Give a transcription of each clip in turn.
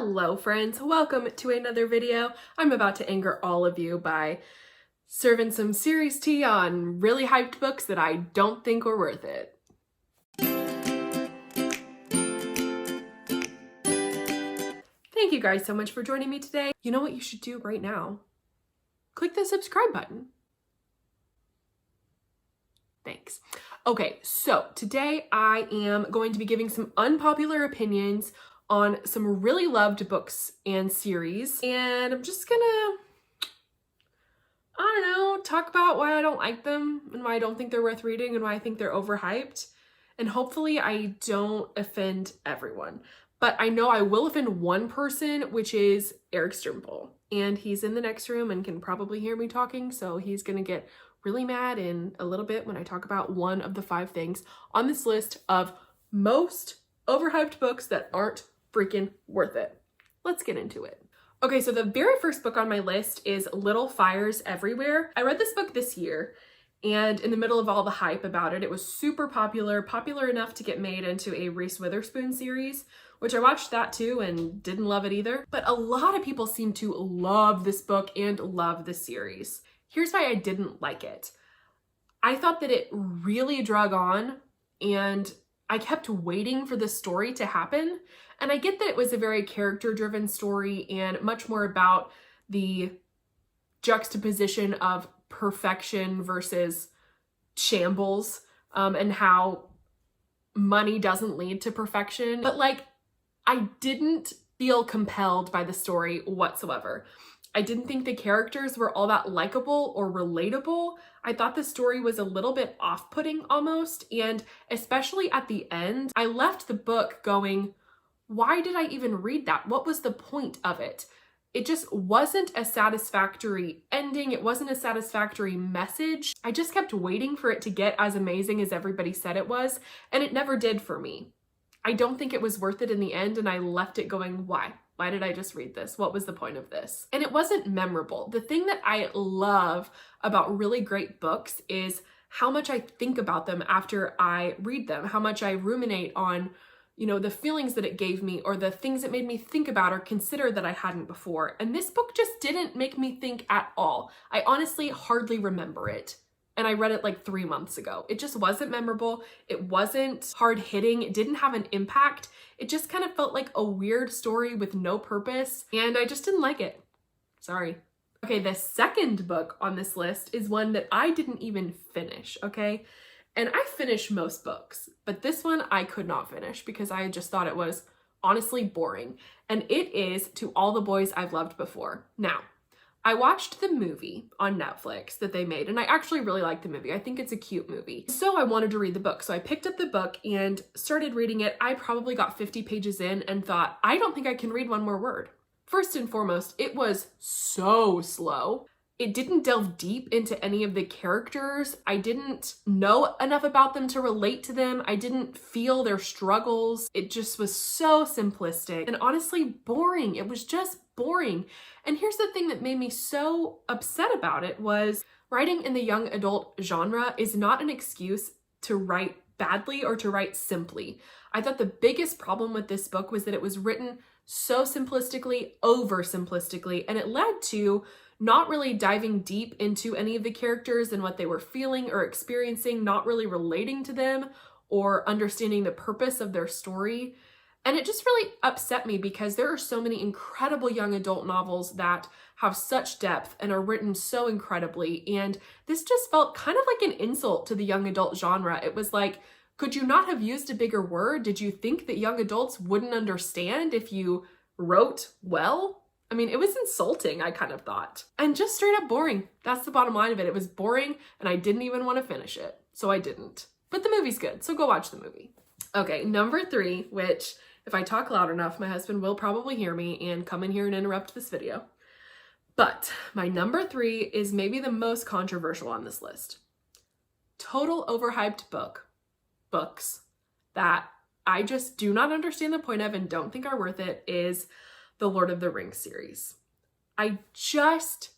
Hello friends, welcome to another video. I'm about to anger all of you by serving some serious tea on really hyped books that I don't think were worth it. Thank you guys so much for joining me today. You know what you should do right now? Click the subscribe button. Thanks. Okay, so today I am going to be giving some unpopular opinions on some really loved books and series, and I'm just gonna, I don't know, talk about why I don't like them and why I don't think they're worth reading and why I think they're overhyped, and hopefully I don't offend everyone. But I know I will offend one person, which is Eric Sternpohl, and he's in the next room and can probably hear me talking, so he's gonna get really mad in a little bit when I talk about one of the 5 things on this list of most overhyped books that aren't freaking worth it. Let's get into it. Okay, so the very first book on my list is Little Fires Everywhere. I read this book this year, and in the middle of all the hype about it, it was super popular enough to get made into a Reese Witherspoon series, which I watched that too and didn't love it either. But a lot of people seem to love this book and love the series. Here's why I didn't like it. I thought that it really drug on, and I kept waiting for the story to happen. And I get that it was a very character-driven story and much more about the juxtaposition of perfection versus shambles, and how money doesn't lead to perfection. But like, I didn't feel compelled by the story whatsoever. I didn't think the characters were all that likable or relatable. I thought the story was a little bit off-putting almost, and especially at the end, I left the book going, why did I even read that? What was the point of it? It just wasn't a satisfactory ending. It wasn't a satisfactory message. I just kept waiting for it to get as amazing as everybody said it was, and it never did for me. I don't think it was worth it in the end, and I left it going, why? Why did I just read this? What was the point of this? And it wasn't memorable. The thing that I love about really great books is how much I think about them after I read them, how much I ruminate on, you know, the feelings that it gave me or the things it made me think about or consider that I hadn't before. And this book just didn't make me think at all. I honestly hardly remember it. And I read it like 3 months ago. It just wasn't memorable. It wasn't hard hitting. It didn't have an impact. It just kind of felt like a weird story with no purpose, and I just didn't like it. Sorry. Okay, the second book on this list is one that I didn't even finish, okay? And I finish most books, but this one I could not finish because I just thought it was honestly boring. And it is To All the Boys I've Loved Before. Now, I watched the movie on Netflix that they made, and I actually really like the movie. I think it's a cute movie. So I wanted to read the book. So I picked up the book and started reading it. I probably got 50 pages in and thought, I don't think I can read one more word. First and foremost, it was so slow. It didn't delve deep into any of the characters. I didn't know enough about them to relate to them. I didn't feel their struggles. It just was so simplistic and honestly boring. It was just boring. And here's the thing that made me so upset about it was writing in the young adult genre is not an excuse to write badly or to write simply. I thought the biggest problem with this book was that it was written so simplistically, oversimplistically, and it led to not really diving deep into any of the characters and what they were feeling or experiencing, not really relating to them or understanding the purpose of their story. And it just really upset me because there are so many incredible young adult novels that have such depth and are written so incredibly. And this just felt kind of like an insult to the young adult genre. It was like, could you not have used a bigger word? Did you think that young adults wouldn't understand if you wrote well? I mean, it was insulting, I kind of thought. And just straight up boring. That's the bottom line of it. It was boring and I didn't even want to finish it. So I didn't. But the movie's good, so go watch the movie. Okay, number 3, which if I talk loud enough, my husband will probably hear me and come in here and interrupt this video. But my number 3 is maybe the most controversial on this list. Total overhyped books that I just do not understand the point of and don't think are worth it is the Lord of the Rings series. I just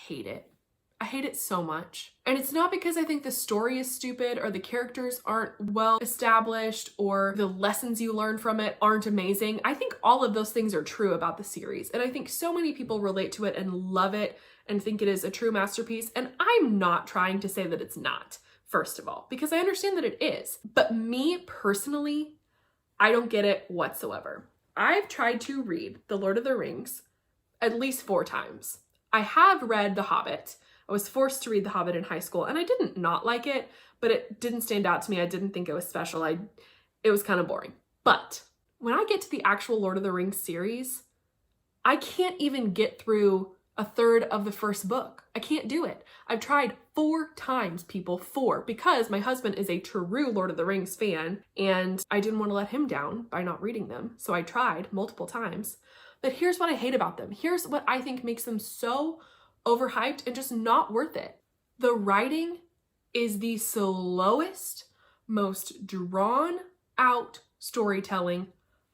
hate it. I hate it so much. And it's not because I think the story is stupid or the characters aren't well established or the lessons you learn from it aren't amazing. I think all of those things are true about the series. And I think so many people relate to it and love it and think it is a true masterpiece. And I'm not trying to say that it's not, first of all, because I understand that it is. But me personally, I don't get it whatsoever. I've tried to read The Lord of the Rings at least 4 times. I have read The Hobbit. I was forced to read The Hobbit in high school, and I didn't not like it, but it didn't stand out to me. I didn't think it was special. It was kind of boring. But when I get to the actual Lord of the Rings series, I can't even get through a third of the first book. I can't do it. I've tried 4 times, people, 4, because my husband is a true Lord of the Rings fan, and I didn't want to let him down by not reading them. So I tried multiple times. But here's what I hate about them. Here's what I think makes them so overhyped and just not worth it. The writing is the slowest, most drawn out storytelling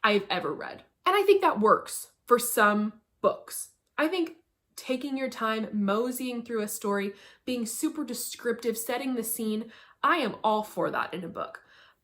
I've ever read. And I think that works for some books. I think taking your time, moseying through a story, being super descriptive, setting the scene, I am all for that in a book.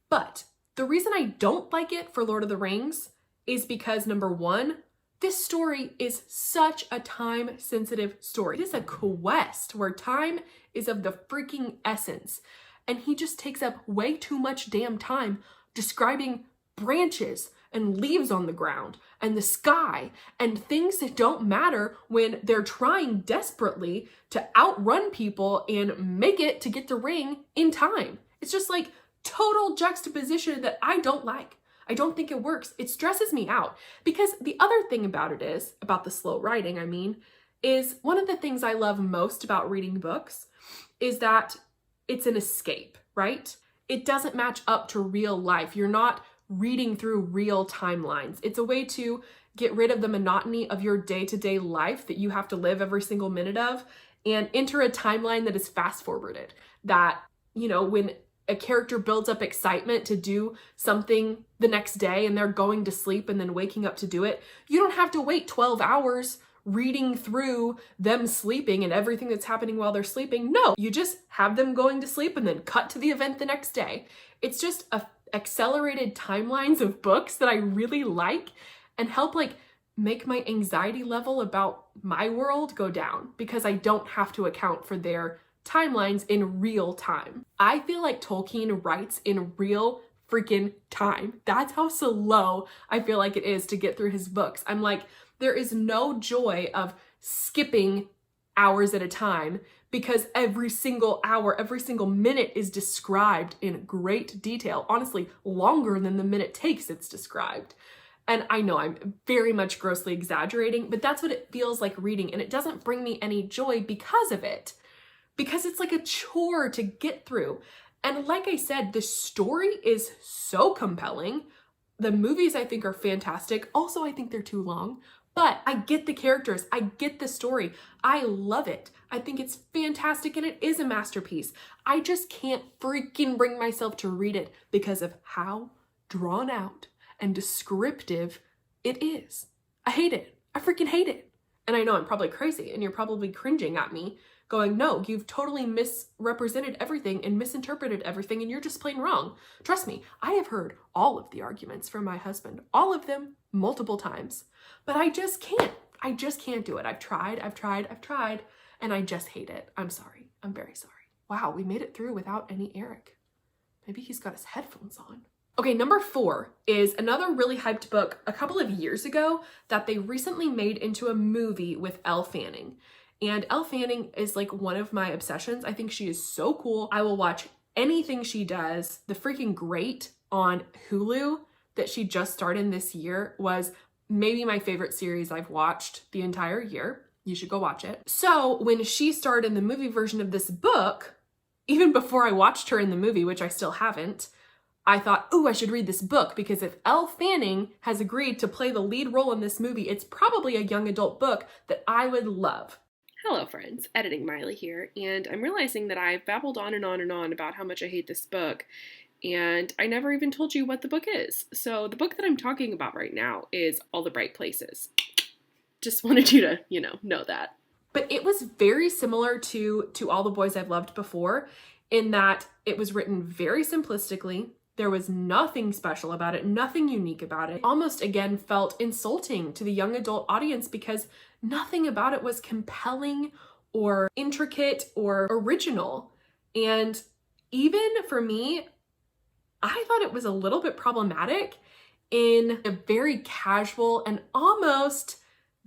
But the reason I don't like it for Lord of the Rings is because, number one, this story is such a time-sensitive story. It is a quest where time is of the freaking essence. And he just takes up way too much damn time describing branches and leaves on the ground and the sky and things that don't matter when they're trying desperately to outrun people and make it to get the ring in time. It's just like total juxtaposition that I don't like. I don't think it works. It stresses me out because the other thing about it is, about the slow writing, is one of the things I love most about reading books is that it's an escape, right? It doesn't match up to real life. You're not reading through real timelines. It's a way to get rid of the monotony of your day-to-day life that you have to live every single minute of and enter a timeline that is fast-forwarded. That, when a character builds up excitement to do something the next day and they're going to sleep and then waking up to do it, you don't have to wait 12 hours reading through them sleeping and everything that's happening while they're sleeping. No, you just have them going to sleep and then cut to the event the next day. It's just accelerated timelines of books that I really like and help make my anxiety level about my world go down because I don't have to account for their timelines in real time. I feel like Tolkien writes in real freaking time. That's how slow I feel like it is to get through his books. I'm like, there is no joy of skipping hours at a time because every single hour, every single minute is described in great detail. Honestly, longer than the minute takes it's described. And I know I'm very much grossly exaggerating, but that's what it feels like reading. And it doesn't bring me any joy because of it. Because it's like a chore to get through. And like I said, the story is so compelling. The movies I think are fantastic. Also, I think they're too long. But I get the characters. I get the story. I love it. I think it's fantastic and it is a masterpiece. I just can't freaking bring myself to read it because of how drawn out and descriptive it is. I hate it. I freaking hate it. And I know I'm probably crazy and you're probably cringing at me going, no, you've totally misrepresented everything and misinterpreted everything and you're just plain wrong. Trust me, I have heard all of the arguments from my husband, all of them multiple times, but I just can't. I just can't do it. I've tried, and I just hate it. I'm sorry. I'm very sorry. Wow, we made it through without any Eric. Maybe he's got his headphones on. Okay, number 4 is another really hyped book a couple of years ago that they recently made into a movie with Elle Fanning. And Elle Fanning is one of my obsessions. I think she is so cool. I will watch anything she does. The freaking Great on Hulu that she just started this year was maybe my favorite series I've watched the entire year. You should go watch it. So when she starred in the movie version of this book, even before I watched her in the movie, which I still haven't, I thought, oh, I should read this book because if Elle Fanning has agreed to play the lead role in this movie, it's probably a young adult book that I would love. Hello friends, Editing Miley here, and I'm realizing that I've babbled on and on and on about how much I hate this book, and I never even told you what the book is. So the book that I'm talking about right now is All the Bright Places. Just wanted you to, know that. But it was very similar to All the Boys I've Loved Before, in that it was written very simplistically. There was nothing special about it, nothing unique about it. Almost again felt insulting to the young adult audience because nothing about it was compelling or intricate or original. And even for me, I thought it was a little bit problematic in a very casual and almost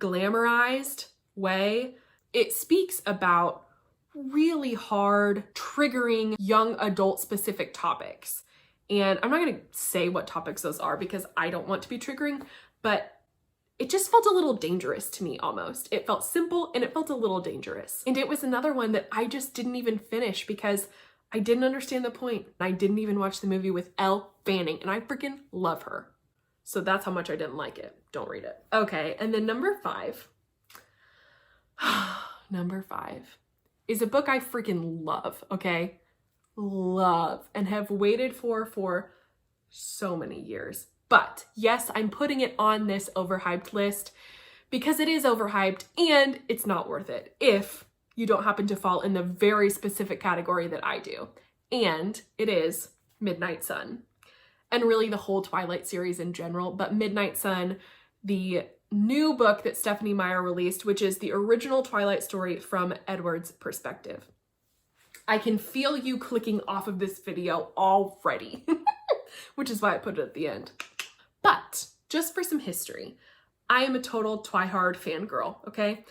glamorized way. It speaks about really hard, triggering young adult specific topics. And I'm not going to say what topics those are because I don't want to be triggering, but it just felt a little dangerous to me almost. It felt simple and it felt a little dangerous. And it was another one that I just didn't even finish because I didn't understand the point. I didn't even watch the movie with Elle Fanning, and I freaking love her. So that's how much I didn't like it. Don't read it. Okay, and then number 5. Number 5 is a book I freaking love, okay? Love, and have waited for so many years. But yes, I'm putting it on this overhyped list because it is overhyped and it's not worth it if you don't happen to fall in the very specific category that I do. And it is Midnight Sun. And really the whole Twilight series in general, but Midnight Sun, the new book that Stephenie Meyer released, which is the original Twilight story from Edward's perspective. I can feel you clicking off of this video already, which is why I put it at the end. But just for some history, I am a total Twihard fangirl, okay?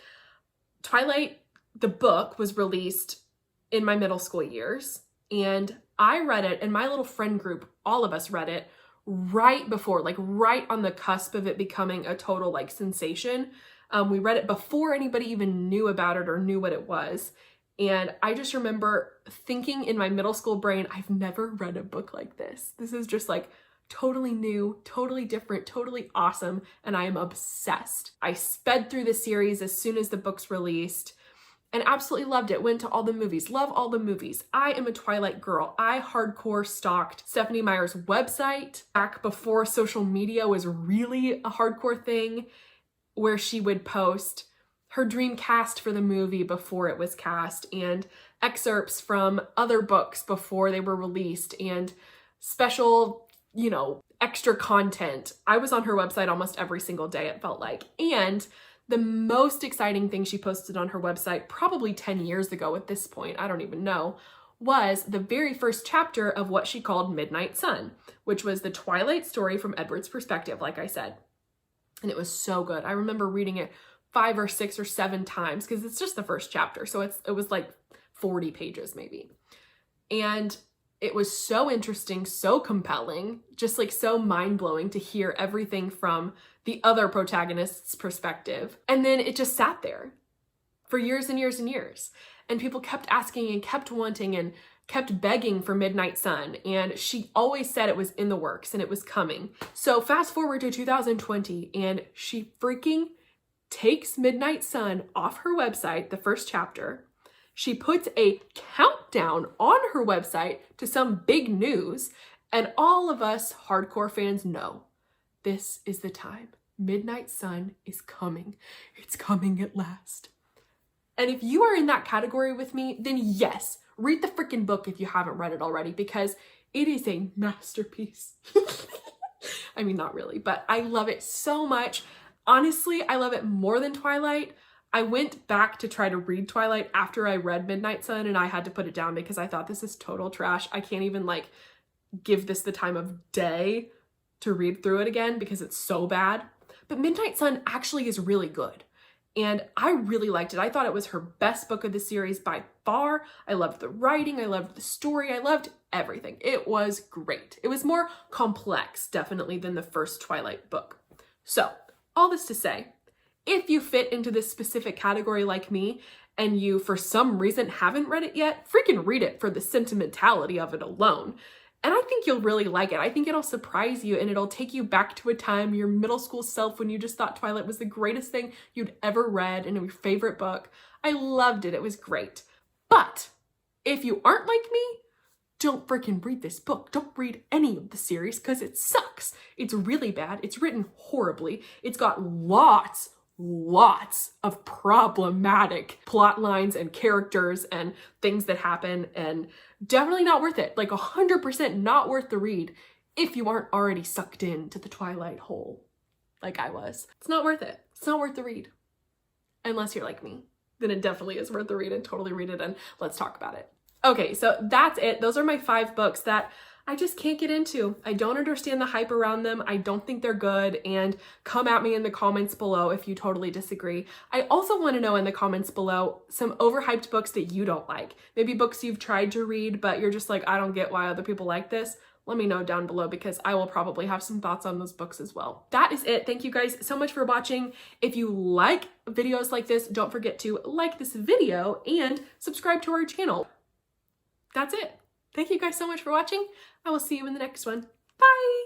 Twilight, the book, was released in my middle school years, and I read it, and my little friend group, all of us read it right before, like right on the cusp of it becoming a total like sensation. We read it before anybody even knew about it or knew what it was. And I just remember thinking in my middle school brain, I've never read a book like this. This is just like totally new, totally different, totally awesome, and I am obsessed. I sped through the series as soon as the book's released and absolutely loved it. Went to all the movies, love all the movies. I am a Twilight girl. I hardcore stalked Stephenie Meyer's website back before social media was really a hardcore thing, where she would post her dream cast for the movie before it was cast, and excerpts from other books before they were released, and special, you know, extra content. I was on her website almost every single day, it felt like. And the most exciting thing she posted on her website, probably 10 years ago at this point, I don't even know, was the very first chapter of what she called Midnight Sun, which was the Twilight story from Edward's perspective, like I said. And it was so good. I remember reading it 5 or 6 or 7 times because it's just the first chapter. So it was like 40 pages maybe. And it was so interesting, so compelling, just like so mind-blowing to hear everything from the other protagonist's perspective. And then it just sat there for years and years and years. And people kept asking and kept wanting and kept begging for Midnight Sun. And she always said it was in the works and it was coming. So fast forward to 2020 and she freaking takes Midnight Sun off her website, the first chapter. She puts a countdown on her website to some big news, and all of us hardcore fans know this is the time. Midnight Sun is coming. It's coming at last. And if you are in that category with me, then yes, read the freaking book if you haven't read it already, because it is a masterpiece. I mean, not really, but I love it so much. Honestly, I love it more than Twilight. I went back to try to read Twilight after I read Midnight Sun, and I had to put it down because I thought this is total trash. I can't even like give this the time of day to read through it again because it's so bad. But Midnight Sun actually is really good. And I really liked it. I thought it was her best book of the series by far. I loved the writing. I loved the story. I loved everything. It was great. It was more complex, definitely, than the first Twilight book. So, all this to say, if you fit into this specific category like me and you, for some reason, haven't read it yet, freaking read it for the sentimentality of it alone. And I think you'll really like it. I think it'll surprise you and it'll take you back to a time, your middle school self, when you just thought Twilight was the greatest thing you'd ever read and your favorite book. I loved it. It was great. But if you aren't like me, don't freaking read this book. Don't read any of the series because it sucks. It's really bad. It's written horribly. It's got lots lots of problematic plot lines and characters and things that happen, and definitely not worth it. Like 100% not worth the read if you aren't already sucked into the Twilight hole like I was. It's not worth it. It's not worth the read. Unless you're like me, then it definitely is worth the read, and totally read it, and let's talk about it. Okay, so that's it. Those are my 5 books that I just can't get into. I don't understand the hype around them. I don't think they're good, and come at me in the comments below if you totally disagree. I also want to know in the comments below some overhyped books that you don't like. Maybe books you've tried to read, but you're just like, I don't get why other people like this. Let me know down below, because I will probably have some thoughts on those books as well. That is it. Thank you guys so much for watching. If you like videos like this, don't forget to like this video and subscribe to our channel. That's it. Thank you guys so much for watching. I will see you in the next one. Bye!